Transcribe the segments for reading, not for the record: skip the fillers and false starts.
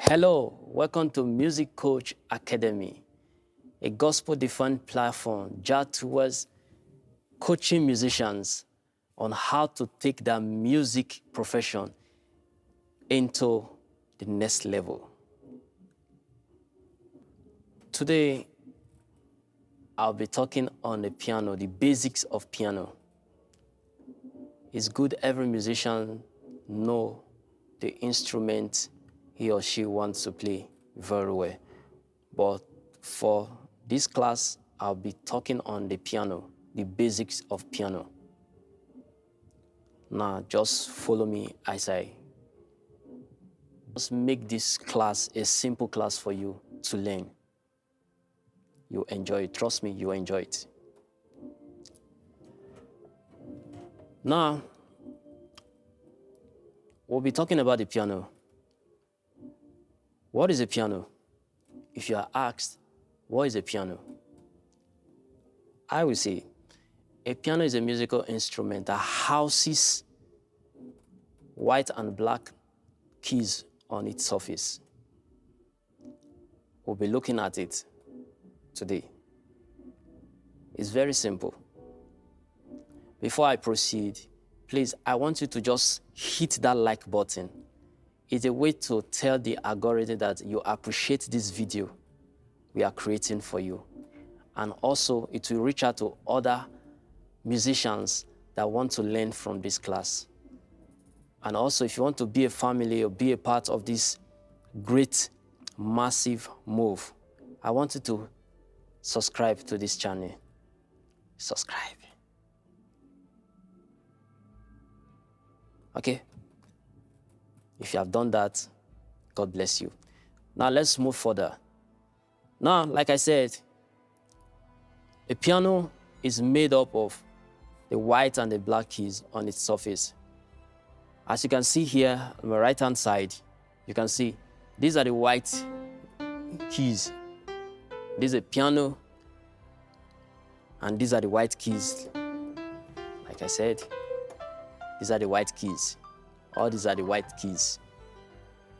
Hello, welcome to Music Coach Academy, a gospel-defined platform geared towards coaching musicians on how to take their music profession into the next level. Today, I'll be talking on the piano, the basics of piano. It's good every musician know the instrument he or she wants to play very well. But for this class, I'll be talking on the piano, the basics of piano. Now, just follow me as I just make this class a simple class for you to learn. You enjoy it. Trust me, you enjoy it. Now, we'll be talking about the piano. What is a piano? If you are asked, what is a piano? I will say, a piano is a musical instrument that houses white and black keys on its surface. We'll be looking at it today. It's very simple. Before I proceed, please, I want you to just hit that like button. It's a way to tell the algorithm that you appreciate this video we are creating for you. And also, it will reach out to other musicians that want to learn from this class. And also, if you want to be a family or be a part of this great, massive move, I want you to subscribe to this channel. Subscribe. Okay? If you have done that, God bless you. Now let's move further. Now, like I said, a piano is made up of the white and the black keys on its surface. As you can see here on my right-hand side, you can see these are the white keys. This is a piano, and these are the white keys. Like I said, these are the white keys. All these are the white keys.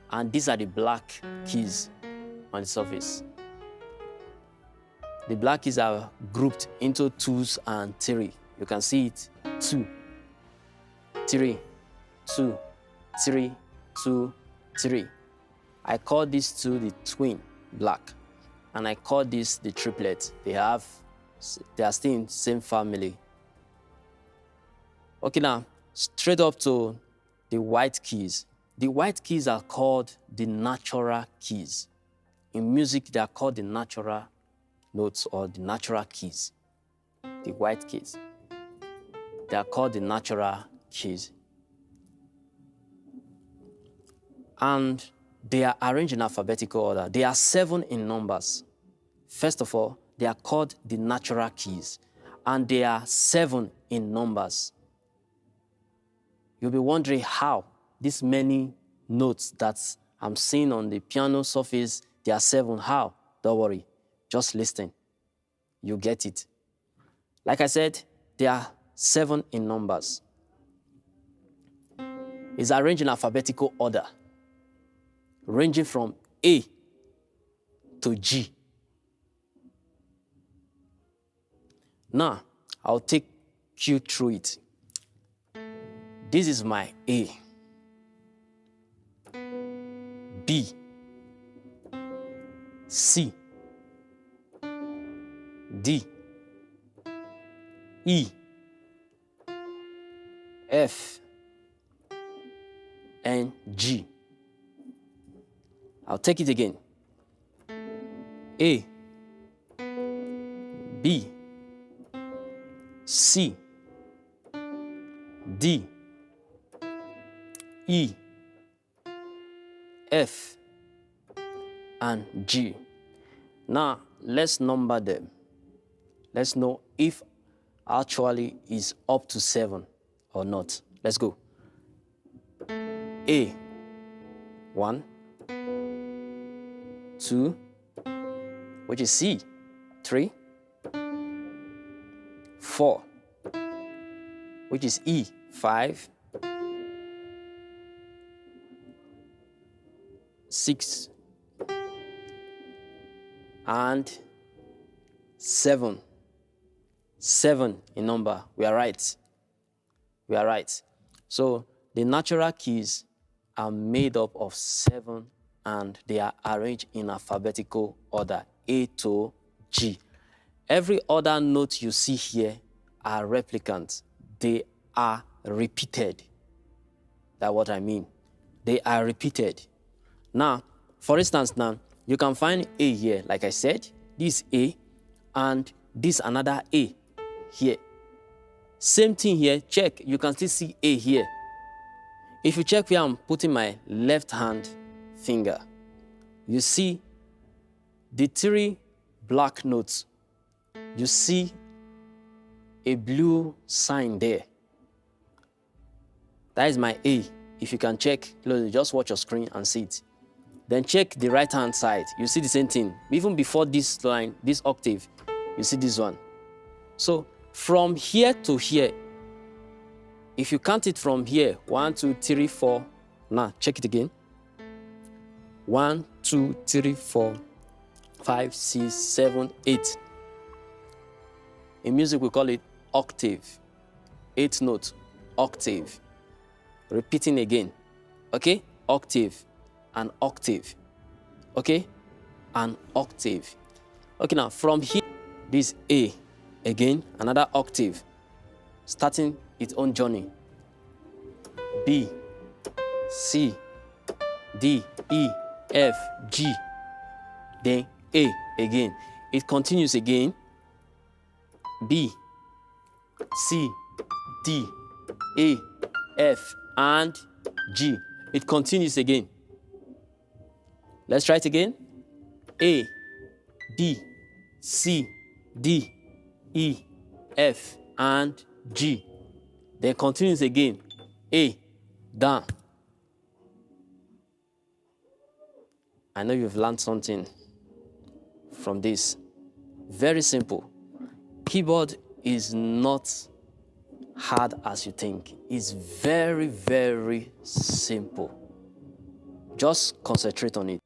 And these are the black keys on the surface. The black keys are grouped into 2s and 3. You can see it, 2, 3, 2, 3, 2, 3. I call these two the twin black, and I call this the triplet. They are still in the same family. Okay, now, straight up to the white keys. The white keys are called the natural keys. In music, they are called the natural notes or the natural keys. The white keys. They are called the natural keys. And they are arranged in alphabetical order. They are 7 in numbers. First of all, they are called the natural keys. And they are 7 in numbers. You'll be wondering how these many notes that I'm seeing on the piano surface, they are 7. How? Don't worry. Just listen. You get it. Like I said, they are 7 in numbers. It's arranged in alphabetical order, ranging from A to G. Now, I'll take you through it. This is my A, B, C, D, E, F, and G. I'll take it again. A, B, C, D, E, F, and G. Now, let's number them. Let's know if actually is up to 7 or not. Let's go. A, 1, 2, which is C, 3, 4, which is E, 5, 6, and 7. 7 in number. We are right. We are right. So the natural keys are made up of 7 and they are arranged in alphabetical order, A to G. Every other note you see here are replicants. They are repeated. That's what I mean. They are repeated. Now, for instance, now, you can find A here, like I said, this A, and this another A here. Same thing here, check, you can still see A here. If you check where I'm putting my left hand finger, you see the 3 black notes. You see a blue sign there. That is my A. If you can check, just watch your screen and see it. Then check the right hand side. You see the same thing. Even before this line, this octave, you see this one. So from here to here, if you count it from here, 1, 2, 3, 4. Now check it again. 1, 2, 3, 4, 5, 6, 7, 8. In music, we call it octave. 8 notes, octave. Repeating again. Okay? Octave. An octave. Okay? An octave. Okay, now from here, this A, again, another octave, starting its own journey. B, C, D, E, F, G, then A again. It continues again. B, C, D, A, F, and G. It continues again. Let's try it again. A, B, C, D, E, F, and G. Then continues again. A, down. I know you've learned something from this. Very simple. Keyboard is not hard as you think. It's very, very simple. Just concentrate on it.